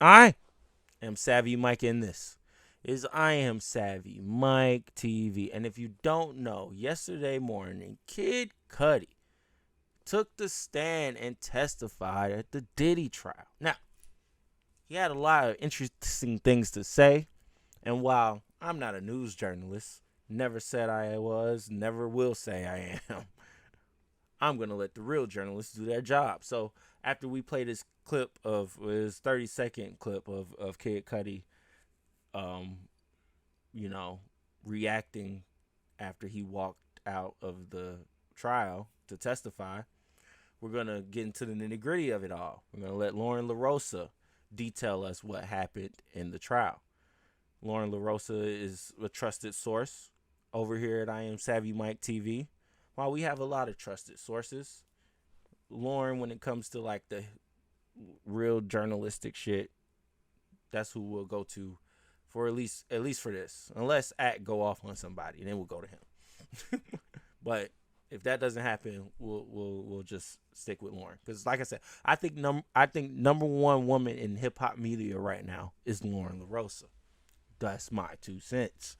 I am Savvy Mike, and this is I Am Savvy Mike TV. And if you don't know, yesterday morning, Kid Cudi took the stand and testified at the Diddy trial. Now, he had a lot of interesting things to say, and while I'm not a news journalist, never said I was, never will say I am, I'm going to let the real journalists do their job. So after we play this clip of his 30-second clip of Kid Cudi, um, you know, reacting after he walked out of the trial to testify, we're going to get into the nitty gritty of it all. We're going to let Lauren LaRosa detail us what happened in the trial. Lauren LaRosa is a trusted source over here at I Am Savvy Mike TV. While we have a lot of trusted sources, Lauren, when it comes to like the real journalistic shit, that's who we'll go to for at least for this. Unless At go off on somebody, then we'll go to him. But if that doesn't happen, we'll just stick with Lauren. Because like I said, I think number one woman in hip hop media right now is Lauren LaRosa. That's my 2 cents,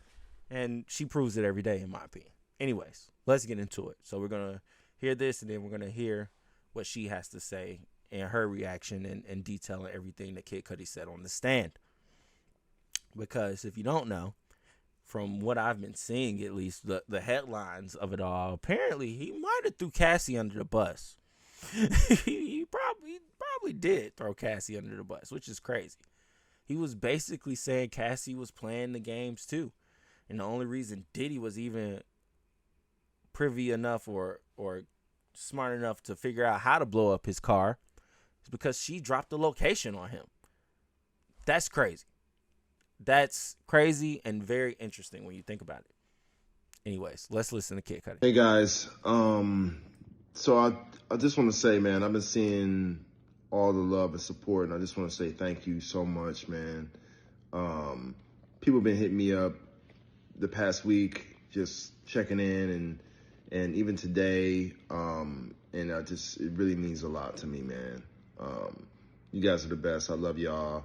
and she proves it every day, in my opinion. Anyways, let's get into it. So we're gonna hear this, and then we're gonna hear what she has to say and her reaction and detailing everything that Kid Cudi said on the stand. Because if you don't know, from what I've been seeing, at least the headlines of it all, apparently he might have threw Cassie under the bus. he probably did throw Cassie under the bus, which is crazy. He was basically saying Cassie was playing the games too, and the only reason Diddy was even privy enough or smart enough to figure out how to blow up his car is because she dropped the location on him. That's crazy. That's crazy and very interesting when you think about it. Anyways, let's listen to Kid Cudi. Hey guys, so I just want to say, man, I've been seeing all the love and support, and I just want to say thank you so much, man. People been hitting me up the past week, just checking in, and even today, and it really means a lot to me, man. You guys are the best. I love y'all.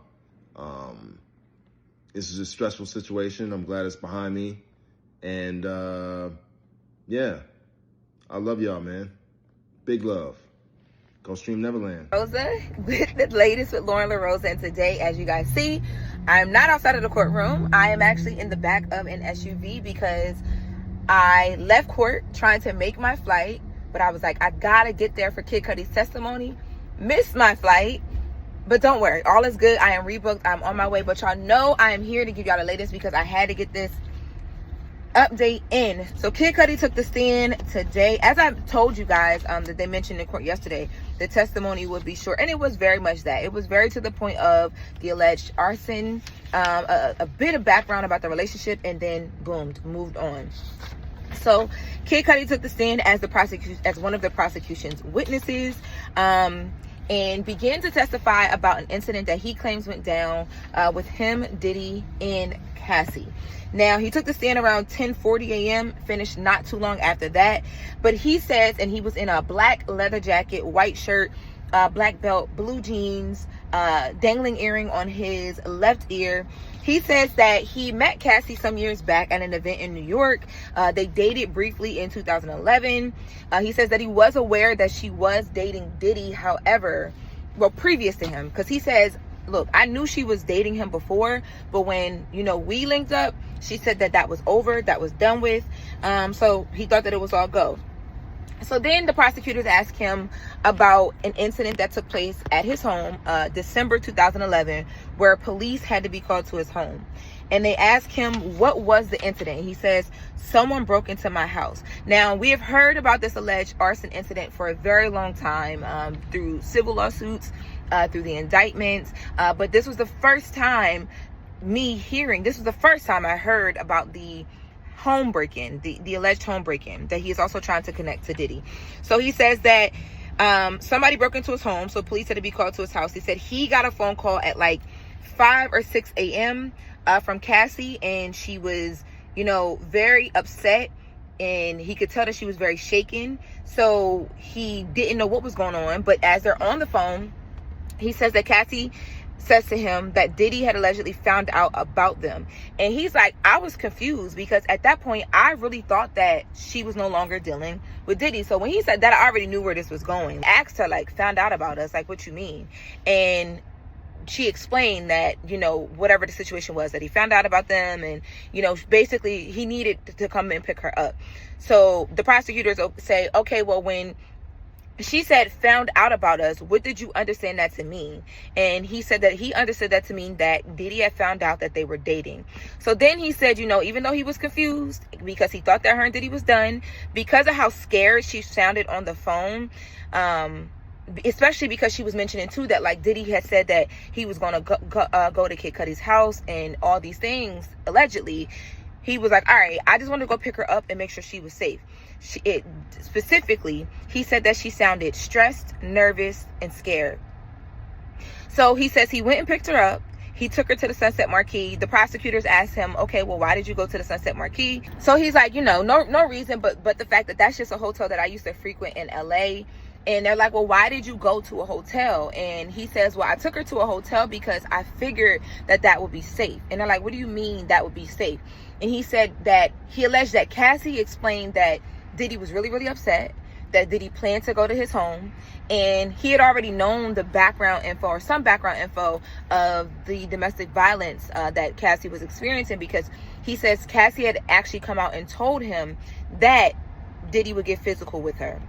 This is a stressful situation. I'm glad it's behind me, and yeah, I love y'all, man. Big love. Go stream Neverland. Rosa with the latest with Lauren LaRosa, and today, as you guys see, I'm not outside of the courtroom. I am actually in the back of an SUV because I left court trying to make my flight, but I was like, I gotta get there for Kid Cudi's testimony. Missed my flight, but don't worry, all is good. I am rebooked. I'm on my way, but y'all know I am here to give y'all the latest because I had to get this update in. So Kid Cudi took the stand today. As I told you guys, that they mentioned in court yesterday, the testimony would be short, and it was very much that. It was very to the point of the alleged arson, a bit of background about the relationship, and then boom, moved on. So Kid Cudi took the stand as one of the prosecution's witnesses, and began to testify about an incident that he claims went down with him, Diddy, and Cassie. Now, he took the stand around 10:40 a.m., finished not too long after that. But he says, and he was in a black leather jacket, white shirt, black belt, blue jeans, dangling earring on his left ear. He says that he met Cassie some years back at an event in New York. They dated briefly in 2011. He says that he was aware that she was dating Diddy, however, well, previous to him, because he says, look, I knew she was dating him before, but when, we linked up, she said that was over, that was done with. So he thought that it was all go. So then the prosecutors asked him about an incident that took place at his home, December 2011, where police had to be called to his home. And they asked him, what was the incident? He says, someone broke into my house. Now, we have heard about this alleged arson incident for a very long time, through civil lawsuits, through the indictments. But this was the first time I heard about the home break-in, the alleged home break-in that he is also trying to connect to Diddy. So he says that somebody broke into his home, so police had to be called to his house. He said he got a phone call at like 5 or 6 a.m. From Cassie, and she was, very upset, and he could tell that she was very shaken. So he didn't know what was going on, but as they're on the phone, he says that Cassie says to him that Diddy had allegedly found out about them. And he's like, I was confused because at that point, I really thought that she was no longer dealing with Diddy. So when he said that, I already knew where this was going. I asked her, like, found out about us, like, what you mean? And she explained that, you know, whatever the situation was, that he found out about them, and, you know, basically he needed to come and pick her up. So the prosecutors say, okay, well, when she said found out about us, what did you understand that to mean? And he said that he understood that to mean that Diddy had found out that they were dating. So then he said, you know, even though he was confused because he thought that her and Diddy was done, because of how scared she sounded on the phone, especially because she was mentioning too that, like, Diddy had said that he was going to go to Kid Cudi's house and all these things allegedly. He was like, all right, I just want to go pick her up and make sure she was safe. Specifically, he said that she sounded stressed, nervous, and scared. So he says he went and picked her up. He took her to the Sunset Marquee. The prosecutors asked him, okay, well, why did you go to the Sunset Marquee? So he's like, you know, no reason, but the fact that that's just a hotel that I used to frequent in LA. And they're like, well, why did you go to a hotel? And he says, well, I took her to a hotel because I figured that would be safe. And they're like, what do you mean that would be safe? And he said that he alleged that Cassie explained that Diddy was really, really upset, that Diddy planned to go to his home, and he had already known the background info, or some background info, of the domestic violence that Cassie was experiencing, because he says Cassie had actually come out and told him that Diddy would get physical with her.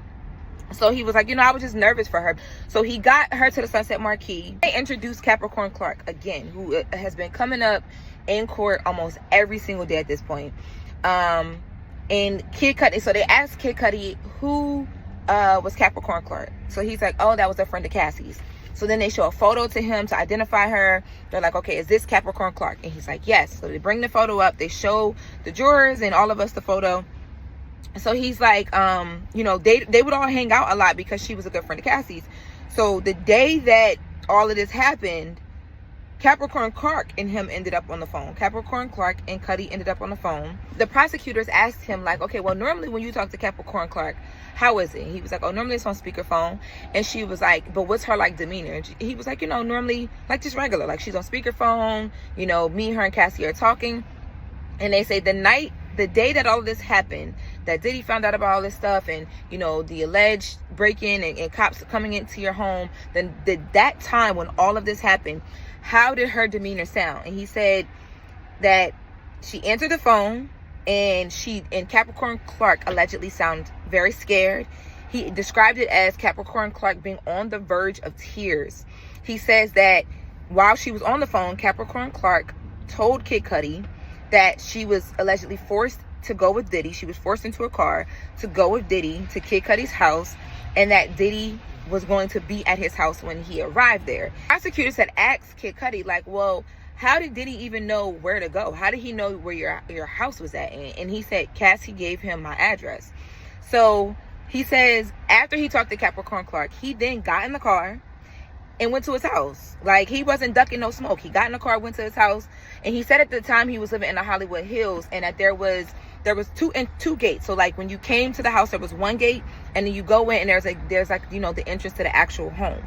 So he was like, you know, I was just nervous for her. So he got her to the Sunset Marquee. They introduced Capricorn Clark again, who has been coming up in court almost every single day at this point. And Kid Cudi, so they asked Kid Cudi who was Capricorn Clark. So he's like, oh, that was a friend of Cassie's. So then they show a photo to him to identify her. They're like, okay, is this Capricorn Clark? And he's like, yes. So they bring the photo up. They show the jurors and all of us the photo. So he's like, you know, they would all hang out a lot because she was a good friend of Cassie's. So the day that all of this happened, Capricorn Clark and him ended up on the phone. Capricorn Clark and Cudi ended up on the phone. The prosecutors asked him, like, okay, well, normally when you talk to Capricorn Clark, how is it? He was like, oh, normally it's on speakerphone. And she was like, but what's her, like, demeanor? And he was like, you know, normally, like, just regular. Like, she's on speakerphone. You know, me, her, and Cassie are talking. And they say the day that all of this happened, that Diddy found out about all this stuff, and, you know, the alleged break-in and cops coming into your home, then that time when all of this happened, how did her demeanor sound? And he said that she answered the phone, and Capricorn Clark allegedly sounded very scared. He described it as Capricorn Clark being on the verge of tears. He says that while she was on the phone, Capricorn Clark told Kid Cudi that she was allegedly forced to go with Diddy. She was forced into a car to go with Diddy to Kid Cudi's house, and that Diddy was going to be at his house when he arrived there. Prosecutors had asked Kid Cudi, like, well, how did Diddy even know where to go? How did he know where your house was at? And he said Cassie gave him my address. So he says after he talked to Capricorn Clark, he then got in the car and went to his house. Like, he wasn't ducking no smoke. He got in the car, went to his house, and he said at the time he was living in the Hollywood Hills, and that there was two gates. So, like, when you came to the house, there was one gate, and then you go in, and there's like you know, the entrance to the actual home.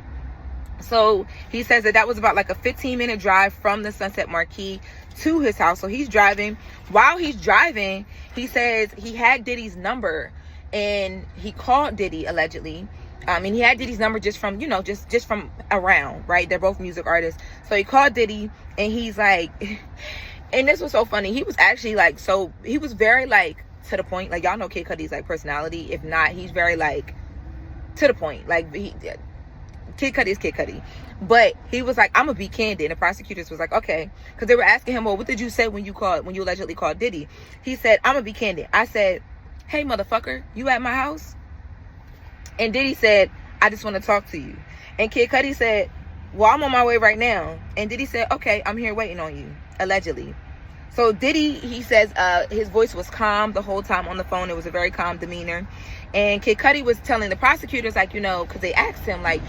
So he says that was about like a 15-minute drive from the Sunset Marquee to his house. So he's driving. While he's driving, he says he had Diddy's number, and he called Diddy allegedly. And he had Diddy's number just from, you know, just from around, right? They're both music artists. So he called Diddy, and he's like, and this was so funny. He was actually like, so he was very like to the point. Like, y'all know Kid Cudi's like personality. If not, he's very like to the point. Like, Kid Cudi is Kid Cudi. But he was like, I'm gonna be candid. And the prosecutors was like, okay. Because they were asking him, well, what did you say when you allegedly called Diddy? He said, I'm gonna be candid. I said, hey, motherfucker, you at my house? And Diddy said, I just want to talk to you. And Kid Cudi said, well, I'm on my way right now. And Diddy said, okay, I'm here waiting on you, allegedly. So Diddy, he says his voice was calm the whole time on the phone. It was a very calm demeanor. And Kid Cudi was telling the prosecutors, like, you know, because they asked him, like,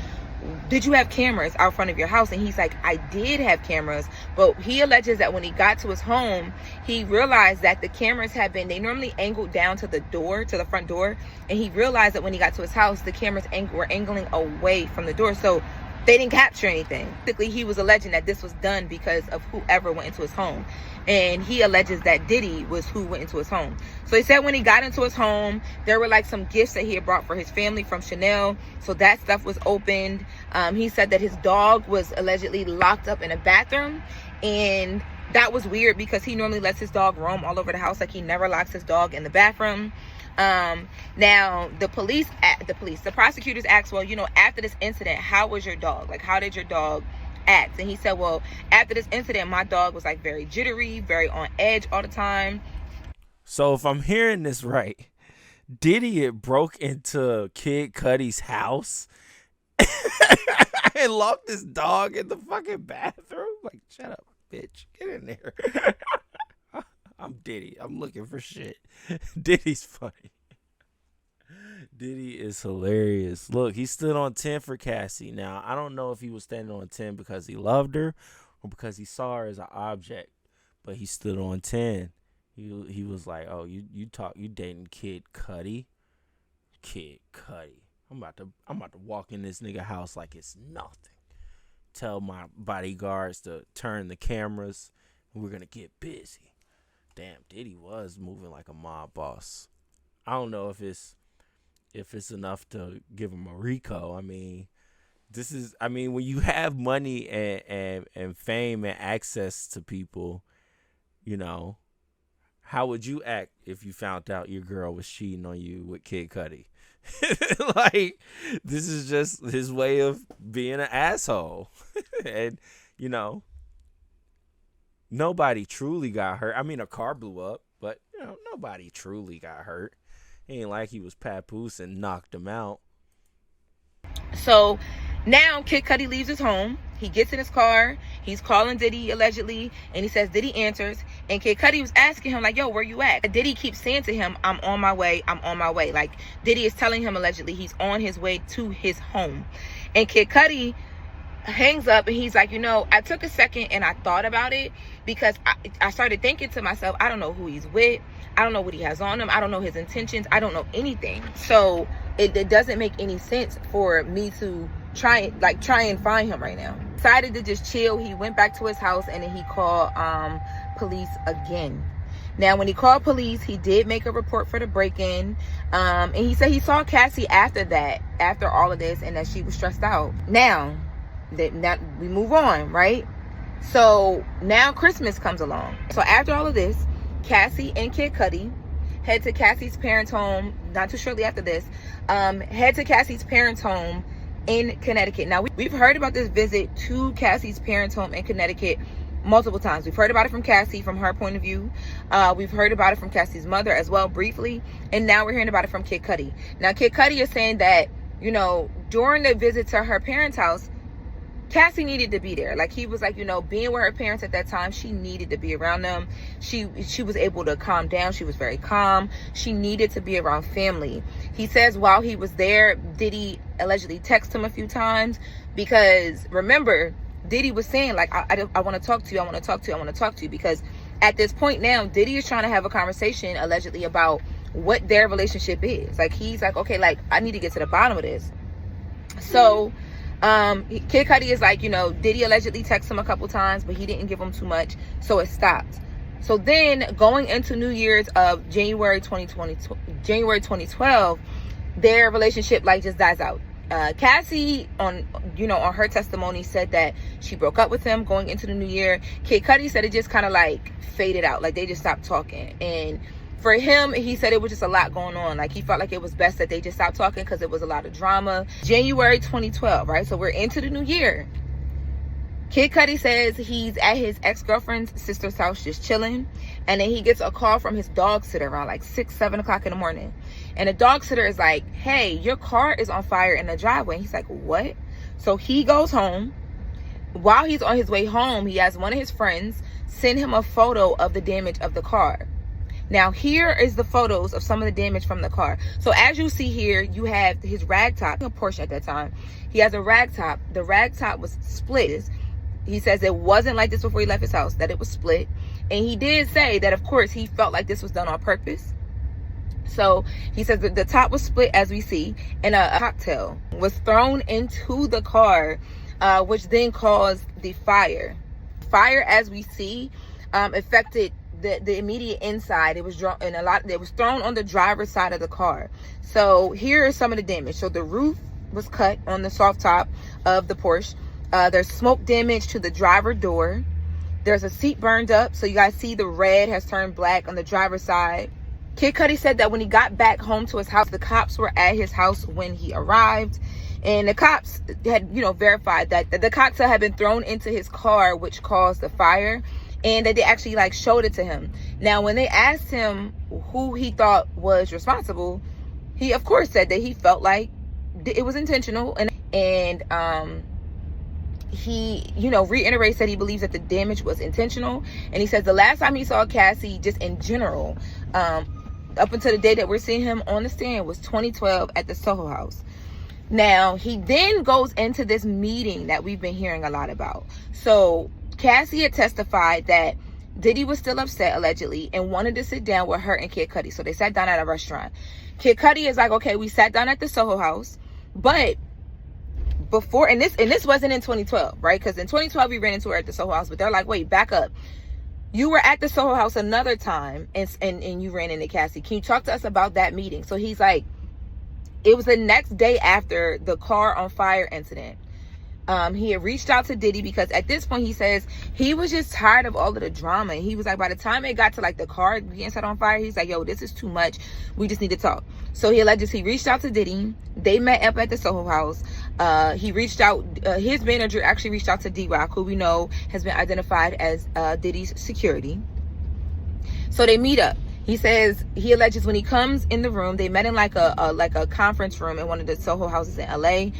did you have cameras out front of your house? And he's like, I did have cameras. But he alleges that when he got to his home, he realized that the cameras they normally angled down to the door, to the front door. And he realized that when he got to his house, the cameras were angling away from the door. So they didn't capture anything. Basically, he was alleging that this was done because of whoever went into his home. And he alleges that Diddy was who went into his home. So he said when he got into his home, there were like some gifts that he had brought for his family from Chanel. So that stuff was opened. He said that his dog was allegedly locked up in a bathroom. And that was weird because he normally lets his dog roam all over the house. Like, he never locks his dog in the bathroom. Now the prosecutors asked, well, you know, after this incident, how was your dog? Like, how did your dog act? And he said, well, after this incident, my dog was like very jittery, very on edge all the time. So if I'm hearing this right, Diddy had broke into Kid Cudi's house and locked his dog in the fucking bathroom. Like, shut up, bitch. Get in there. I'm Diddy. I'm looking for shit. Diddy's funny. Diddy is hilarious. Look, he stood on 10 for Cassie. Now, I don't know if he was standing on 10 because he loved her or because he saw her as an object, but he stood on 10. He was like, "Oh, you dating Kid Cudi? Kid Cudi. I'm about to walk in this nigga house like it's nothing. Tell my bodyguards to turn the cameras and we're going to get busy." Damn, Diddy was moving like a mob boss. I don't know if it's enough to give him a RICO. I mean, when you have money and fame and access to people, you know, how would you act if you found out your girl was cheating on you with Kid Cudi? Like, this is just his way of being an asshole. And, you know, nobody truly got hurt. I mean, a car blew up, but, you know, nobody truly got hurt. It ain't like he was papoose and knocked him out. So now Kid Cudi leaves his home. He gets in his car. He's calling Diddy, allegedly, and he says Diddy answers. And Kid Cudi was asking him, like, yo, where you at? Diddy keeps saying to him, I'm on my way. I'm on my way. Like, Diddy is telling him, allegedly, he's on his way to his home. And Kid Cudi hangs up and he's like, you know, I took a second and I thought about it because I started thinking to myself, I don't know who he's with. I don't know what he has on him. I don't know his intentions. I don't know anything. So it doesn't make any sense for me to try and find him right now. Decided to just chill. He went back to his house and then he called police again. Now, when he called police, he did make a report for the break-in. And he said he saw Cassie after all of this, and that she was stressed out. Now we move on, right? So now Christmas comes along. So after all of this, Cassie and Kid Cudi head to Cassie's parents' home. Not too shortly after this, head to Cassie's parents' home in Connecticut. Now, we've heard about this visit to Cassie's parents' home in Connecticut multiple times. We've heard about it from Cassie, from her point of view. We've heard about it from Cassie's mother as well, briefly. And now we're hearing about it from Kid Cudi. Now, Kid Cudi is saying that, you know, during the visit to her parents' house, Cassie needed to be there. Like, he was like, you know, being with her parents at that time, she needed to be around them. She was able to calm down. She was very calm. She needed to be around family. He says while he was there, Diddy allegedly texted him a few times because, remember, Diddy was saying, like, I want to talk to you. I want to talk to you. I want to talk to you. Because at this point now, Diddy is trying to have a conversation allegedly about what their relationship is. Like, he's like, okay, like, I need to get to the bottom of this. So Kid Cudi is like, you know, Diddy allegedly texted him a couple times, but he didn't give him too much, so it stopped. So then going into New Year's of January 2012, their relationship like just dies out. Cassie on her testimony said that she broke up with him going into the new year. Kid Cudi said it just kind of like faded out, like they just stopped talking. And for him, he said it was just a lot going on. Like, he felt like it was best that they just stopped talking because it was a lot of drama. January 2012, right? So we're into the new year. Kid Cudi says he's at his ex-girlfriend's sister's house just chilling. And then he gets a call from his dog sitter around like 6-7 o'clock in the morning. And the dog sitter is like, hey, your car is on fire in the driveway. And he's like, what? So he goes home. While he's on his way home, he has one of his friends send him a photo of the damage of the car. Now, here is the photos of some of the damage from the car. So as you see here, you have his rag top, a Porsche at that time. He has a rag top. The rag top was split. He says it wasn't like this before he left his house, that it was split. And he did say that, of course, he felt like this was done on purpose. So he says that the top was split, as we see, and a cocktail was thrown into the car which then caused the fire. Fire, as we see, affected the immediate inside. It was thrown on the driver's side of the car. So here is some of the damage. So the roof was cut on the soft top of the Porsche. There's smoke damage to the driver door. There's a seat burned up. So you guys see the red has turned black on the driver's side. Kid Cudi said that when he got back home to his house, the cops were at his house when he arrived. And the cops had, verified that the cocktail had been thrown into his car, which caused the fire. And that they actually showed it to him. Now, when they asked him who he thought was responsible, he of course said that he felt like it was intentional. And he, reiterates that he believes that the damage was intentional. And he says the last time he saw Cassie, just in general, up until the day that we're seeing him on the stand, was 2012 at the Soho house. Now, he then goes into this meeting that we've been hearing a lot about. So Cassie had testified that Diddy was still upset, allegedly, and wanted to sit down with her and Kid Cudi. So they sat down at a restaurant. Kid Cudi is like, okay, we sat down at the Soho house, but before, and this wasn't in 2012, right? Because in 2012 we ran into her at the Soho house, but they're like, wait, back up. You were at the Soho house another time, and you ran into Cassie. Can you talk to us about that meeting? So he's like, it was the next day after the car on fire incident. He had reached out to Diddy because at this point he says he was just tired of all of the drama. He was like, by the time it got to the car being set on fire, he's like, yo, this is too much. We just need to talk. So he reached out to Diddy. They met up at the Soho house. He reached out, his manager actually reached out to D-Rock, who we know has been identified as Diddy's security. So they meet up. He says, he alleges when he comes in the room, they met in a conference room in one of the Soho houses in LA.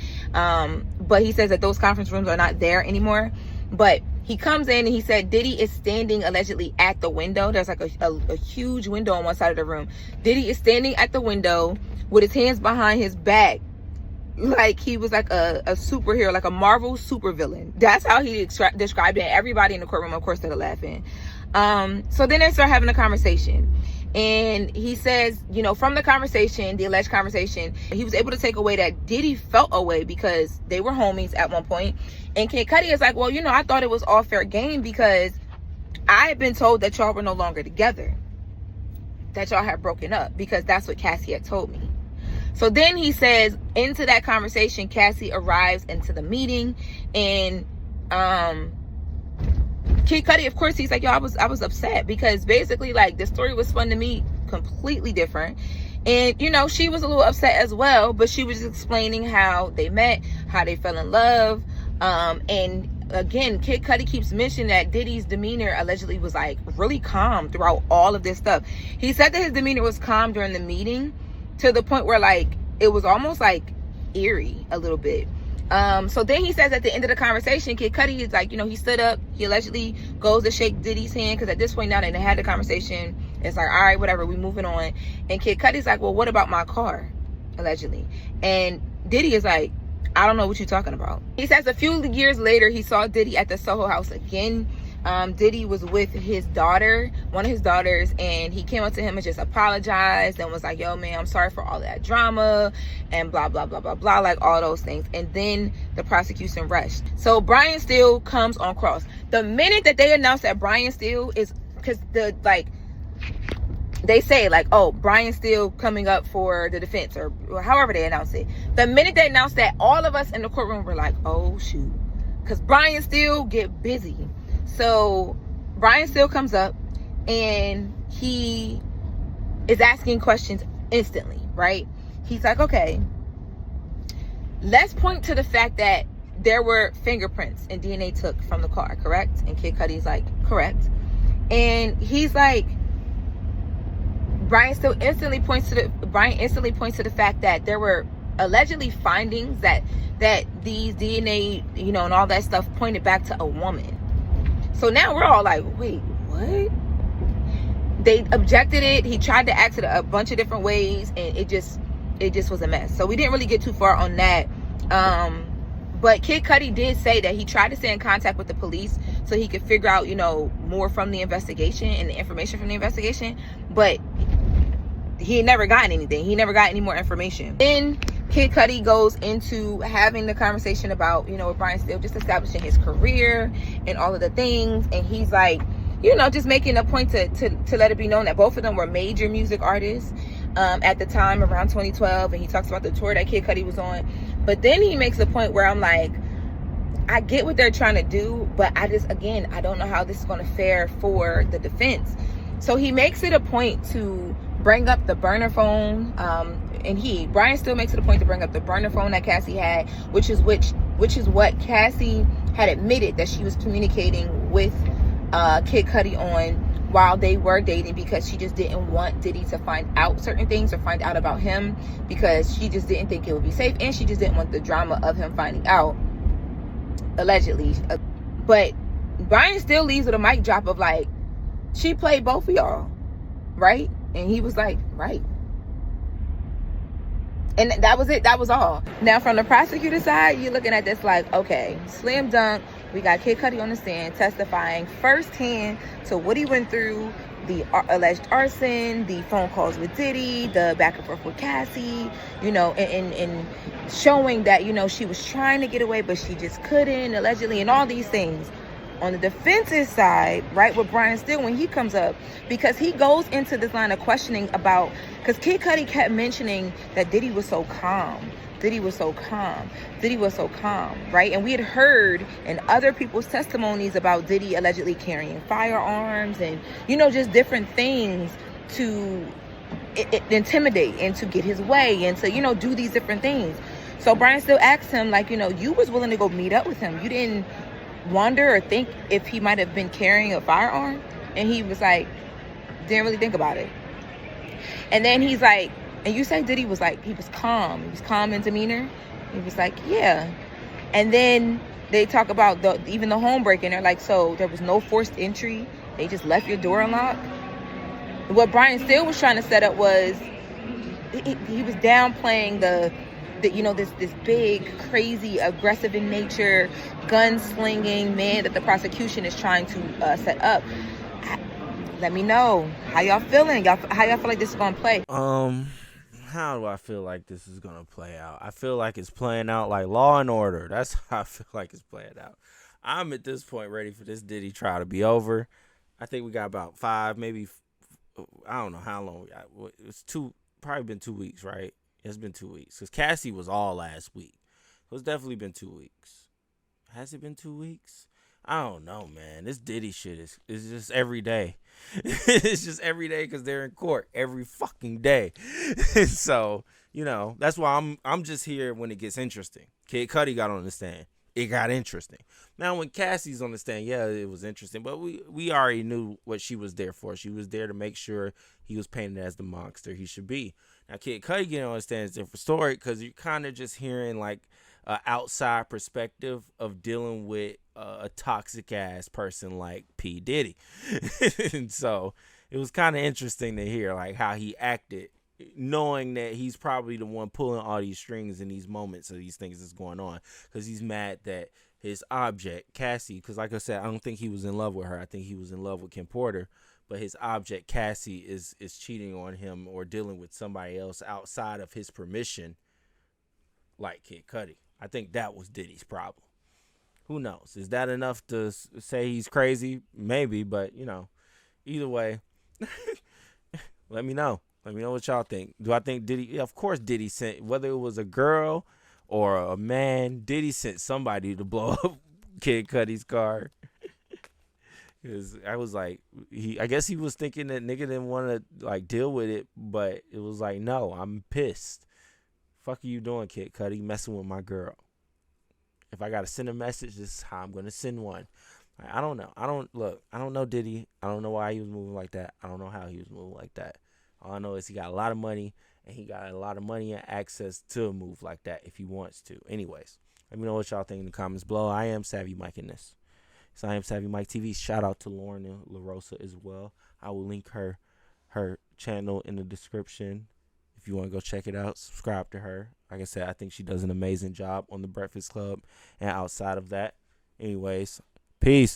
But he says that those conference rooms are not there anymore. But he comes in and he said Diddy is standing allegedly at the window. There's a huge window on one side of the room. Diddy is standing at the window with his hands behind his back, like he was like a superhero, like a Marvel supervillain. That's how he described it. Everybody in the courtroom, of course, started laughing. So then they start having a conversation. And he says, from the conversation, the alleged conversation, he was able to take away that Diddy felt away because they were homies at one point. And Kid Cudi is like, well, I thought it was all fair game because I had been told that y'all were no longer together, that y'all had broken up, because that's what Cassie had told me. So then he says, into that conversation, Cassie arrives into the meeting, and Kid Cudi, of course, he's like, yo, I was upset because basically the story was spun to me completely different. And, she was a little upset as well, but she was explaining how they met, how they fell in love. And again, Kid Cudi keeps mentioning that Diddy's demeanor allegedly was really calm throughout all of this stuff. He said that his demeanor was calm during the meeting to the point where it was almost eerie a little bit. So then he says at the end of the conversation, Kid Cudi is like, he stood up. He allegedly goes to shake Diddy's hand because at this point now that they had the conversation, it's like, all right, whatever, we moving on. And Kid Cudi's like, well, what about my car? Allegedly. And Diddy is like, I don't know what you're talking about. He says a few years later, he saw Diddy at the Soho house again. Diddy was with his daughter, one of his daughters, and he came up to him and just apologized and was like, yo, man, I'm sorry for all that drama and blah, blah, blah, blah, blah, all those things. And then the prosecution rushed. So Brian Steele comes on cross. The minute that they announced that Brian Steele is, because they say oh, Brian Steele coming up for the defense, or however they announce it. The minute they announced that, all of us in the courtroom were like, oh, shoot. Because Brian Steele get busy. So Brian Steele comes up and he is asking questions instantly, right? He's like, okay, let's point to the fact that there were fingerprints and DNA took from the car, correct? And Kid Cudi's like, correct. And he's like, Brian instantly points to the fact that there were allegedly findings that these DNA, and all that stuff pointed back to a woman. So now we're all like, wait, what? They objected it. He tried to ask it a bunch of different ways, and it just was a mess. So we didn't really get too far on that. But Kid Cudi did say that he tried to stay in contact with the police so he could figure out, more from the investigation and the information from the investigation. But he had never gotten anything. He never got any more information. Then Kid Cudi goes into having the conversation about, with Brian Steele, just establishing his career and all of the things. And he's like, just making a point to let it be known that both of them were major music artists at the time, around 2012. And he talks about the tour that Kid Cudi was on. But then he makes a point where I'm like, I get what they're trying to do, but I don't know how this is going to fare for the defense. So he makes it a point to bring up the burner phone, and Brian still makes it a point to bring up the burner phone that Cassie had, which is what Cassie had admitted that she was communicating with Kid Cudi on while they were dating, because she just didn't want Diddy to find out certain things or find out about him, because she just didn't think it would be safe, and she just didn't want the drama of him finding out, allegedly. But Brian still leaves with a mic drop of like, she played both of y'all, right? And he was like, right. And that was it. That was all. Now, from the prosecutor side, you're looking at this like, okay, slam dunk. We got Kid Cudi on the stand testifying firsthand to what he went through, the alleged arson, the phone calls with Diddy, the back and forth with Cassie, and showing that, she was trying to get away, but she just couldn't, allegedly, and all these things. On the defense's side, right, with Brian Steele, when he comes up, because he goes into this line of questioning about, because Kid Cudi kept mentioning that Diddy was so calm, right? And we had heard in other people's testimonies about Diddy allegedly carrying firearms and, just different things to intimidate and to get his way and to, do these different things. So Brian Steele asked him, like, you was willing to go meet up with him. You didn't wonder or think if he might have been carrying a firearm? And he was like, didn't really think about it. And then he's like, and you say Diddy was like, he was calm in demeanor? He was like, yeah. And then they talk about even the home break, and they're like, so there was no forced entry, they just left your door unlocked? What Brian Steele was trying to set up was, he was downplaying this big, crazy, aggressive in nature, gun-slinging man that the prosecution is trying to set up. Let me know how y'all feeling. How y'all feel like this is gonna play? How do I feel like this is gonna play out? I feel like it's playing out like Law and Order. That's how I feel like it's playing out. I'm at this point ready for this Diddy trial to be over. I think we got about 5, maybe, I don't know how long we got. It's probably been 2 weeks, right? It's been 2 weeks, because Cassie was all last week. So it's definitely been 2 weeks. Has it been 2 weeks? I don't know, man. This Diddy shit is just every day. It's just every day, because they're in court every fucking day. So, that's why I'm just here when it gets interesting. Kid Cudi got on the stand. It got interesting. Now, when Cassie's on the stand, yeah, it was interesting, but we already knew what she was there for. She was there to make sure he was painted as the monster he should be. Now, Kid Cudi getting on the stand is a different story, because you're kind of just hearing like an outside perspective of dealing with a toxic ass person like P. Diddy. And so it was kind of interesting to hear like how he acted, knowing that he's probably the one pulling all these strings in these moments of these things that's going on, because he's mad that his object, Cassie, because like I said, I don't think he was in love with her. I think he was in love with Kim Porter. But his object, Cassie, is cheating on him or dealing with somebody else outside of his permission, like Kid Cudi. I think that was Diddy's problem. Who knows? Is that enough to say he's crazy? Maybe, but, either way, let me know. Let me know what y'all think. Do I think Diddy? Yeah, of course Diddy sent, whether it was a girl or a man, Diddy sent somebody to blow up Kid Cudi's car. Because I was like, I guess he was thinking that nigga didn't want to like deal with it, but it was like, no, I'm pissed. Fuck are you doing, Kid Cudi? Messing with my girl. If I gotta send a message, this is how I'm gonna send one. Like, I don't know. I don't know Diddy. I don't know why he was moving like that. I don't know how he was moving like that. All I know is he got a lot of money, and he got a lot of money and access to move like that if he wants to. Anyways, let me know what y'all think in the comments below. I am Savvy Mike in this. So I am Savvy Mike TV. Shout out to Lauren LaRosa as well. I will link her channel in the description. If you want to go check it out, subscribe to her. Like I said, I think she does an amazing job on The Breakfast Club and outside of that. Anyways, peace.